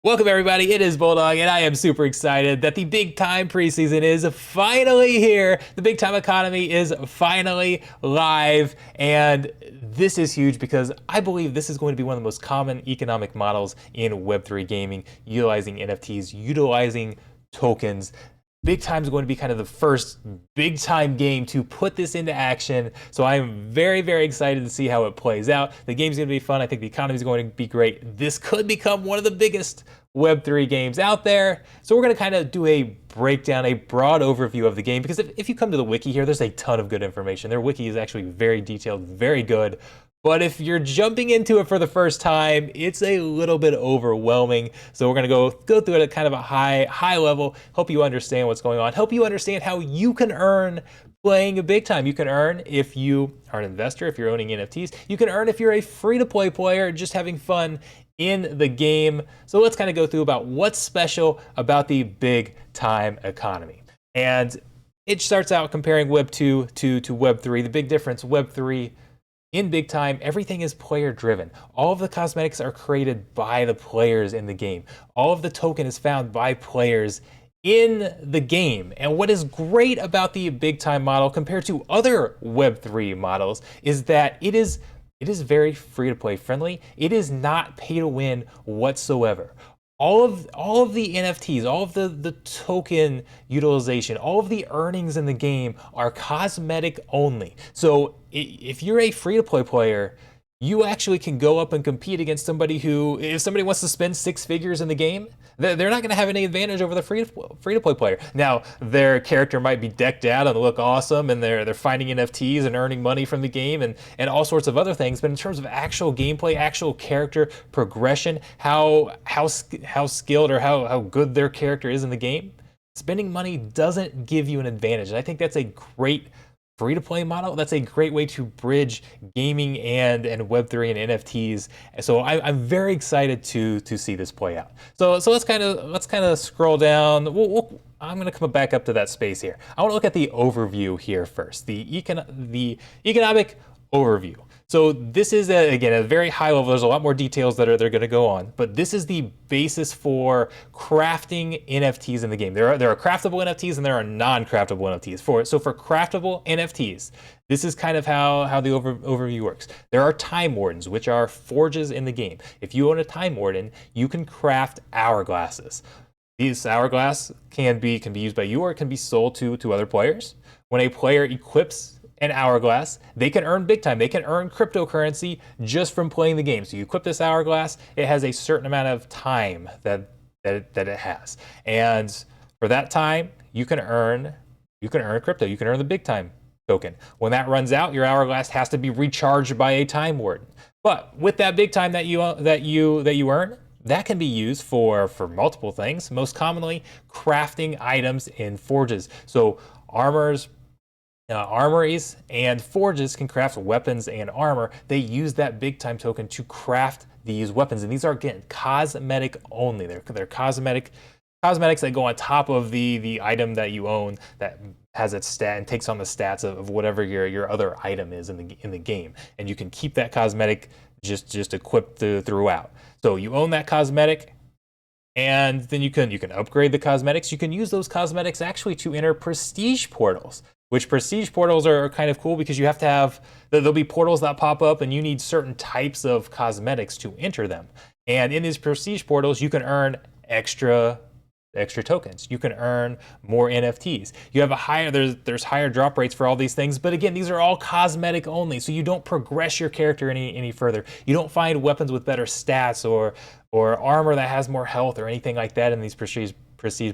Welcome everybody, it is Bulldog, and I am super excited that the big time preseason is finally here. The big time economy is finally live, and this is huge because I believe this is going to be one of the most common economic models in Web3 gaming, utilizing NFTs, utilizing tokens. Big Time is going to be kind of the first big time game to put this into action. So I'm very, very excited to see how it plays out. The game's going to be fun. I think the economy is going to be great. This could become one of the biggest Web3 games out there. So we're going to kind of do a breakdown, a broad overview of the game, because if you come to the wiki here, there's a ton of good information. Their wiki is actually very detailed, very good. But if you're jumping into it for the first time, it's a little bit overwhelming. So we're gonna go through it at kind of a high level, help you understand what's going on, help you understand how you can earn playing a big time. You can earn if you are an investor, if you're owning NFTs. You can earn if you're a free-to-play player, just having fun in the game. So let's kind of go through about what's special about the big time economy. And it starts out comparing Web 2 to Web 3. The big difference, Web 3, in big time, everything is player driven. All of the cosmetics are created by the players in the game. All of the token is found by players in the game. And what is great about the big time model compared to other Web3 models is that it is very free to play friendly. It is not pay to win whatsoever. All of the NFTs, all of the token utilization, all of the earnings in the game are cosmetic only. So if you're a free-to-play player, you actually can go up and compete against somebody who, if somebody wants to spend 6 figures in the game, they're not going to have any advantage over the free-to-play player. Now, their character might be decked out and look awesome, and they're finding NFTs and earning money from the game and all sorts of other things. But in terms of actual gameplay, actual character progression, how skilled or how good their character is in the game, spending money doesn't give you an advantage. And I think that's a great free-to-play model. That's a great way to bridge gaming and Web3 and NFTs. So I'm very excited to see this play out. So let's kind of scroll down. I'm going to come back up to that space here. I want to look at the overview here first. The economic overview. So this is, again, a very high level. There's a lot more details that they're going to go on, but this is the basis for crafting NFTs in the game. There are craftable NFTs and there are non-craftable NFTs. So for craftable NFTs, this is kind of how the overview works. There are time wardens, which are forges in the game. If you own a time warden, you can craft hourglasses. These hourglass can be used by you, or it can be sold to other players. When a player equips an hourglass, they can earn big time. They can earn cryptocurrency just from playing the game. So you equip this hourglass, it has a certain amount of time that it has. And for that time, you can earn crypto. You can earn the big time token. When that runs out, your hourglass has to be recharged by a time warden. But with that big time that you earn, that can be used for multiple things. Most commonly, crafting items in forges. So armories and forges can craft weapons and armor. They use that big time token to craft these weapons, and these are, again, cosmetic only. They're cosmetics that go on top of the item that you own that has its stat and takes on the stats of whatever your other item is in the game, and you can keep that cosmetic just equipped throughout. So you own that cosmetic, and then you can upgrade the cosmetics. You can use those cosmetics actually to enter prestige portals, which prestige portals are kind of cool because you have to have, there'll be portals that pop up and you need certain types of cosmetics to enter them. And in these prestige portals, you can earn extra tokens. You can earn more NFTs. You have there's higher drop rates for all these things, but again, these are all cosmetic only, so you don't progress your character any further. You don't find weapons with better stats or armor that has more health or anything like that in these prestige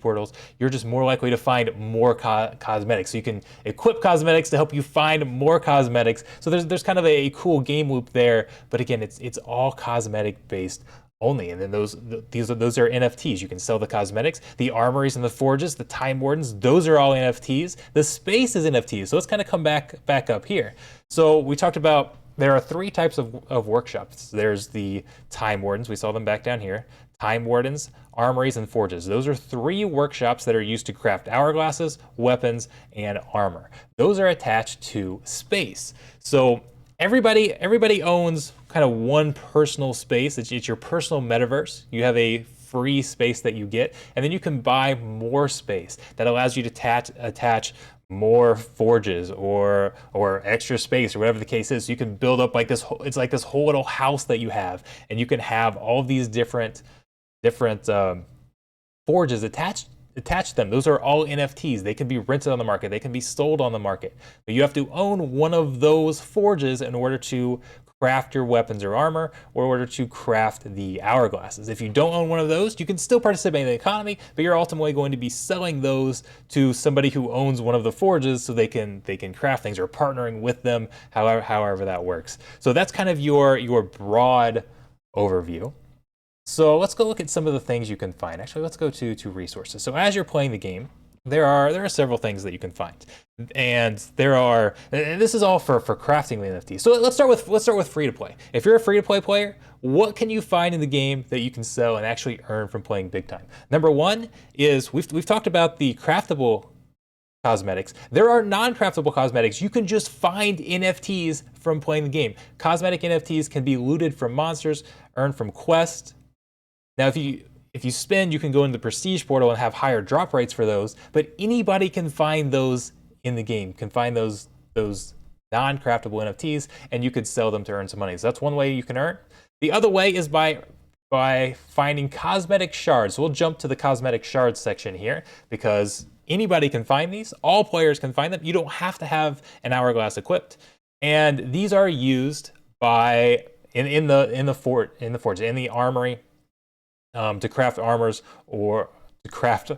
portals. You're just more likely to find more cosmetics. So you can equip cosmetics to help you find more cosmetics. So there's kind of a cool game loop there, but again, it's all cosmetic based only. And then those are NFTs. You can sell the cosmetics, the armories and the forges, the time wardens, those are all NFTs. The space is NFTs. So let's kind of come back up here. So we talked about, there are 3 types of workshops. There's the time wardens, we saw them back down here, time wardens, armories, and forges. Those are 3 workshops that are used to craft hourglasses, weapons, and armor. Those are attached to space. So everybody owns kind of one personal space. It's your personal metaverse. You have a free space that you get, and then you can buy more space that allows you to attach more forges or extra space or whatever the case is. So you can build up like this whole, it's like this whole little house that you have, and you can have all these different forges attached to them. Those are all NFTs. They can be rented on the market. They can be sold on the market. But you have to own one of those forges in order to craft your weapons or armor, or in order to craft the hourglasses. If you don't own one of those, you can still participate in the economy, but you're ultimately going to be selling those to somebody who owns one of the forges so they can craft things, or partnering with them, however that works. So that's kind of your broad overview. So let's go look at some of the things you can find. Actually, let's go to resources. So as you're playing the game, there are several things that you can find, and this is all for crafting the NFT. So let's start with free to play. If you're a free to play player, what can you find in the game that you can sell and actually earn from playing big time? Number one is we've talked about the craftable cosmetics. There are non-craftable cosmetics. You can just find NFTs from playing the game. Cosmetic NFTs can be looted from monsters, earned from quests. Now, if you spend, you can go into the prestige portal and have higher drop rates for those, but anybody can find those in the game, can find those non-craftable NFTs, and you could sell them to earn some money. So that's one way you can earn. The other way is by finding cosmetic shards. So we'll jump to the cosmetic shards section here, because anybody can find these. All players can find them. You don't have to have an hourglass equipped. And these are used in the forge, in the armory, to craft armors or to craft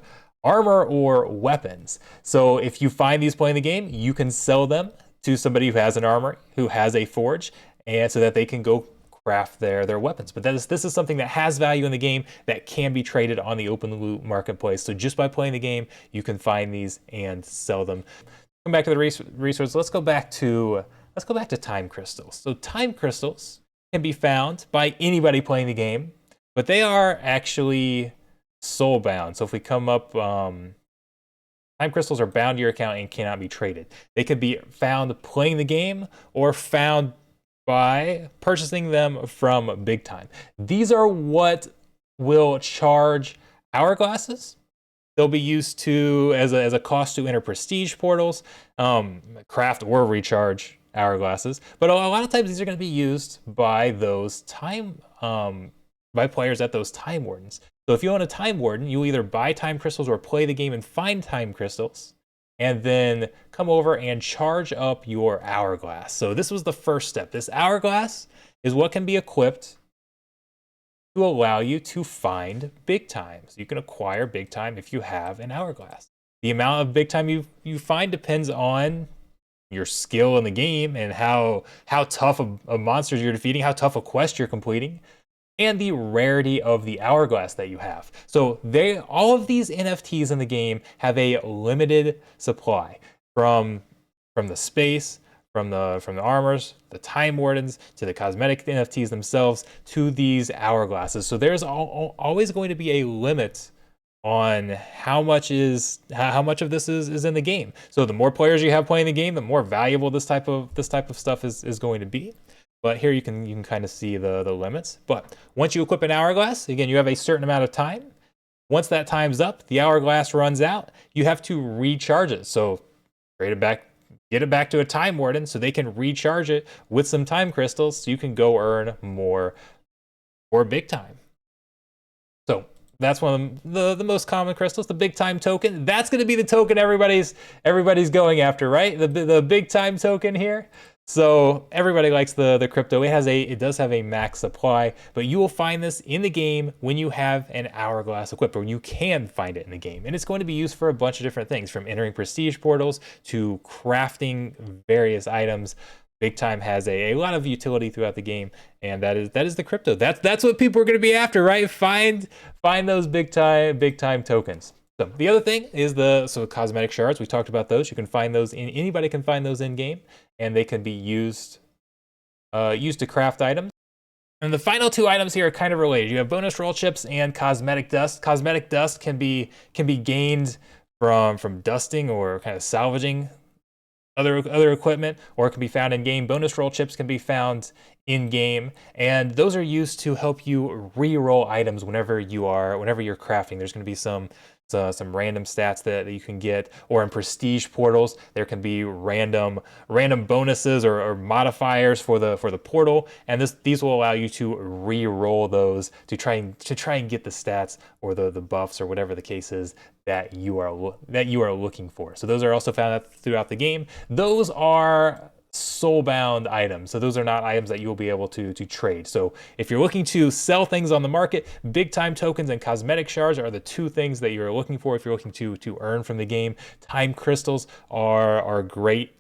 armor or weapons. So if you find these playing the game, you can sell them to somebody who has an armor, who has a forge, and so that they can go craft their weapons. But this is something that has value in the game that can be traded on the open loot marketplace. So just by playing the game, you can find these and sell them. Come back to the resource. Let's go back to time crystals. So time crystals can be found by anybody playing the game, but they are actually soul bound. So if we come up, time crystals are bound to your account and cannot be traded. They can be found playing the game or found by purchasing them from BigTime. These are what will charge hourglasses. They'll be used as a cost to enter prestige portals, craft or recharge hourglasses. But a lot of times these are going to be used by those by players at those time wardens. So if you own a time warden, you either buy time crystals or play the game and find time crystals, and then come over and charge up your hourglass. So this was the first step. This hourglass is what can be equipped to allow you to find big time. So you can acquire big time if you have an hourglass. The amount of big time you find depends on your skill in the game and how tough of monsters you're defeating, how tough a quest you're completing, and the rarity of the hourglass that you have. So all of these NFTs in the game have a limited supply, from the space, from the armors, the time wardens, to the cosmetic NFTs themselves, to these hourglasses. So there's always going to be a limit on how much of this is in the game. So the more players you have playing the game, the more valuable this type of stuff is going to be. But here you can kind of see the limits. But once you equip an hourglass, again, you have a certain amount of time. Once that time's up, the hourglass runs out, you have to recharge it. So trade it back, get it back to a time warden so they can recharge it with some time crystals so you can go earn more for big time. So that's one of the most common crystals, the big time token. That's going to be the token everybody's going after, right? The big time token here. So everybody likes the crypto. It does have a max supply, but you will find this in the game when you have an hourglass equipped, or you can find it in the game. And it's going to be used for a bunch of different things, from entering prestige portals to crafting various items. Big Time has a lot of utility throughout the game, and that is the crypto. That's what people are going to be after, right? Find those big time tokens. So the other thing is cosmetic shards. We talked about those. You can find those anybody can find those in game, and they can be used to craft items. And the final two items here are kind of related. You have bonus roll chips and cosmetic dust. Cosmetic dust can be gained from dusting or kind of salvaging other equipment, or it can be found in game. Bonus roll chips can be found in game, and those are used to help you re-roll items whenever you're crafting. There's going to be some random stats that you can get, or in prestige portals there can be random bonuses or modifiers for the portal, and these will allow you to re-roll those to try and get the stats or the buffs or whatever the case is that you are looking for. So those are also found throughout the game. Those are soul-bound items, so those are not items that you'll be able to trade. So if you're looking to sell things on the market, big time tokens and cosmetic shards are the two things that you're looking for if you're looking to earn from the game. Time crystals are great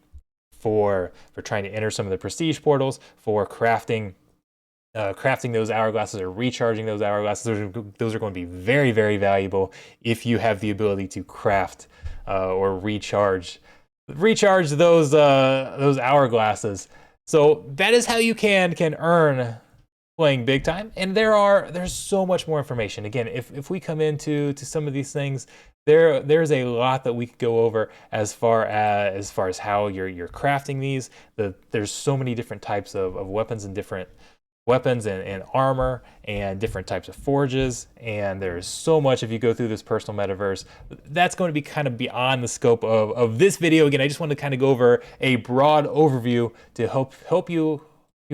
for trying to enter some of the prestige portals, for crafting those hourglasses or recharging those hourglasses. Those are going to be very, very valuable if you have the ability to craft or recharge those hourglasses. So that is how you can earn playing big time. And there's so much more information. Again, if we come into some of these things, there's a lot that we could go over as far as how you're crafting these. There's so many different types of weapons and different weapons and armor and different types of forges, and there's so much. If you go through this personal metaverse, that's going to be kind of beyond the scope of this video. Again, I just want to kind of go over a broad overview to help you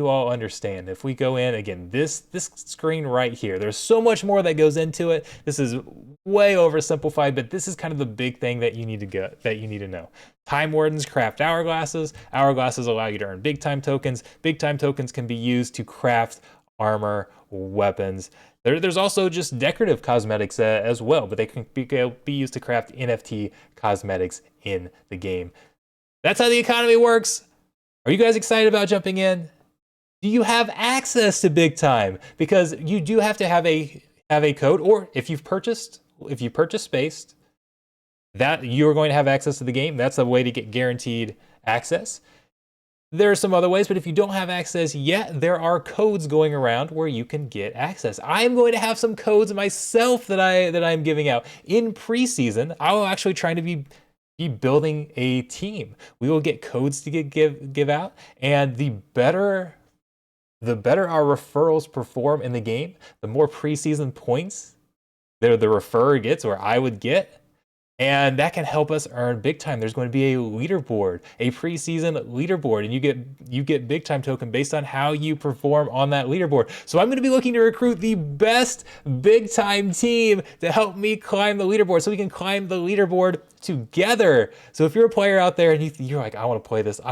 all understand. If we go in again, this screen right here, there's so much more that goes into it. This is way oversimplified, but this is kind of the big thing that you need to know. Time wardens craft hourglasses. Hourglasses allow you to earn big time tokens. Big time tokens can be used to craft armor, weapons. There's also just decorative cosmetics as well, but they can be used to craft NFT cosmetics in the game. That's how the economy works. Are you guys excited about jumping in? Do you have access to big time? Because you do have to have a code, or if you purchase Spaced, that you're going to have access to the game. That's a way to get guaranteed access. There are some other ways, but if you don't have access yet, there are codes going around where you can get access. I'm going to have some codes myself that I'm giving out in preseason. I will actually try to be building a team. We will get codes to give out, and the better our referrals perform in the game, the more preseason points the referrer gets, or I would get. And that can help us earn big time. There's going to be a leaderboard, a preseason leaderboard, and you get big time token based on how you perform on that leaderboard. So I'm going to be looking to recruit the best big time team to help me climb the leaderboard, so we can climb the leaderboard together. So if you're a player out there and you're like, I want to play this a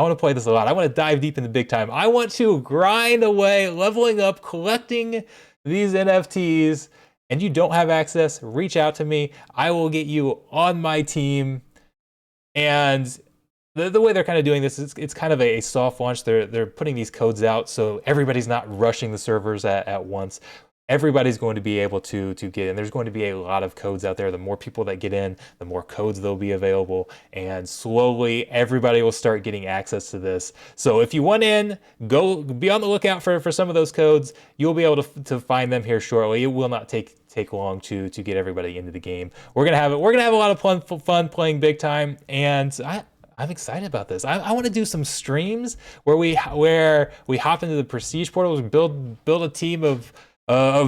lot. I want to dive deep into big time. I want to grind away, leveling up, collecting these NFTs, and you don't have access, reach out to me. I will get you on my team. And the way they're kind of doing this is it's kind of a soft launch. They're putting these codes out so everybody's not rushing the servers at once. Everybody's going to be able to get in. There's going to be a lot of codes out there. The more people that get in, the more codes there'll be available. And slowly, everybody will start getting access to this. So if you want in, go be on the lookout for some of those codes. You'll be able to find them here shortly. It will not take long to get everybody into the game. We're gonna have a lot of fun playing big time, and I'm excited about this. I want to do some streams where we hop into the prestige portals, build a team of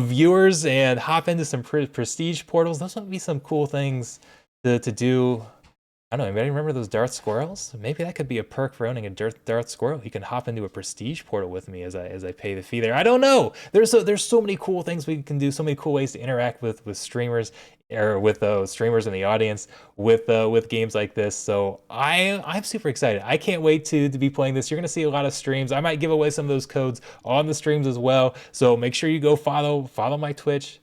viewers and hop into some prestige portals. Those would be some cool things to do. I don't know, anybody remember those Darth Squirrels? Maybe that could be a perk for owning a Darth Squirrel. You can hop into a prestige portal with me as I pay the fee there. I don't know. There's so many cool things we can do, so many cool ways to interact with streamers, or with streamers in the audience with games like this. So I'm super excited. I can't wait to be playing this. You're gonna see a lot of streams. I might give away some of those codes on the streams as well. So make sure you go follow my Twitch,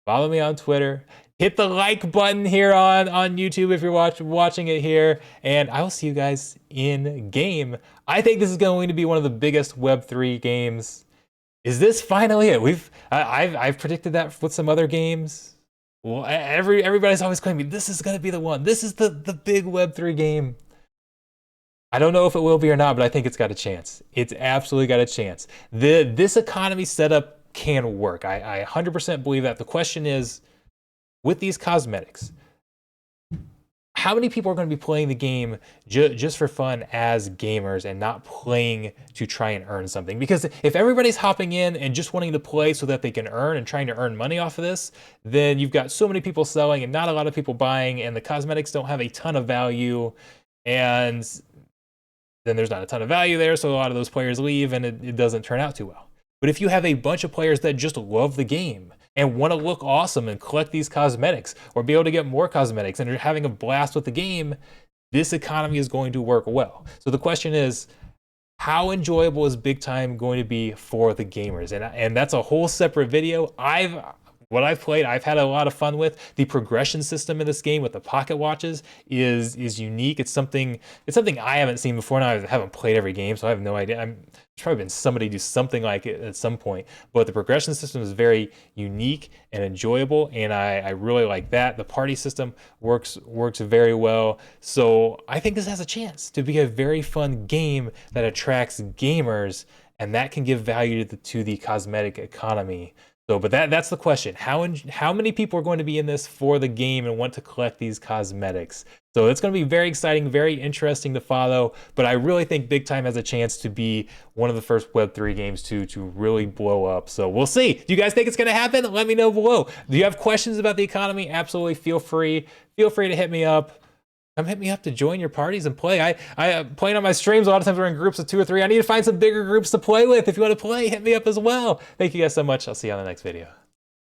follow me on Twitter. Hit the like button here on YouTube if you're watching it here, and I will see you guys in game. I think this is going to be one of the biggest Web3 games. Is this finally it? I've predicted that with some other games. Well, everybody's always claiming this is going to be the one. This is the big Web3 game. I don't know if it will be or not, but I think it's got a chance. It's absolutely got a chance. This economy setup can work. I 100% believe that. The question is, with these cosmetics, how many people are going to be playing the game just for fun as gamers and not playing to try and earn something? Because if everybody's hopping in and just wanting to play so that they can earn and trying to earn money off of this, then you've got so many people selling and not a lot of people buying, and the cosmetics don't have a ton of value, and then there's not a ton of value there, so a lot of those players leave and it doesn't turn out too well. But if you have a bunch of players that just love the game and want to look awesome and collect these cosmetics or be able to get more cosmetics and are having a blast with the game, this economy is going to work well. So the question is, how enjoyable is Big Time going to be for the gamers? And that's a whole separate video. What I've played, I've had a lot of fun with. The progression system in this game with the pocket watches is unique. It's something I haven't seen before. Now I haven't played every game, so I have no idea. There's probably been somebody do something like it at some point. But the progression system is very unique and enjoyable, and I really like that. The party system works very well. So I think this has a chance to be a very fun game that attracts gamers, and that can give value to the cosmetic economy. So, but that's the question. How many people are going to be in this for the game and want to collect these cosmetics? So it's going to be very exciting, very interesting to follow. But I really think Big Time has a chance to be one of the first Web3 games to really blow up. So we'll see. Do you guys think it's going to happen? Let me know below. Do you have questions about the economy? Absolutely, feel free to hit me up. Come hit me up to join your parties and play. I playing on my streams, a lot of times we're in groups of 2 or 3. I need to find some bigger groups to play with. If you want to play, hit me up as well. Thank you guys so much. I'll see you on the next video.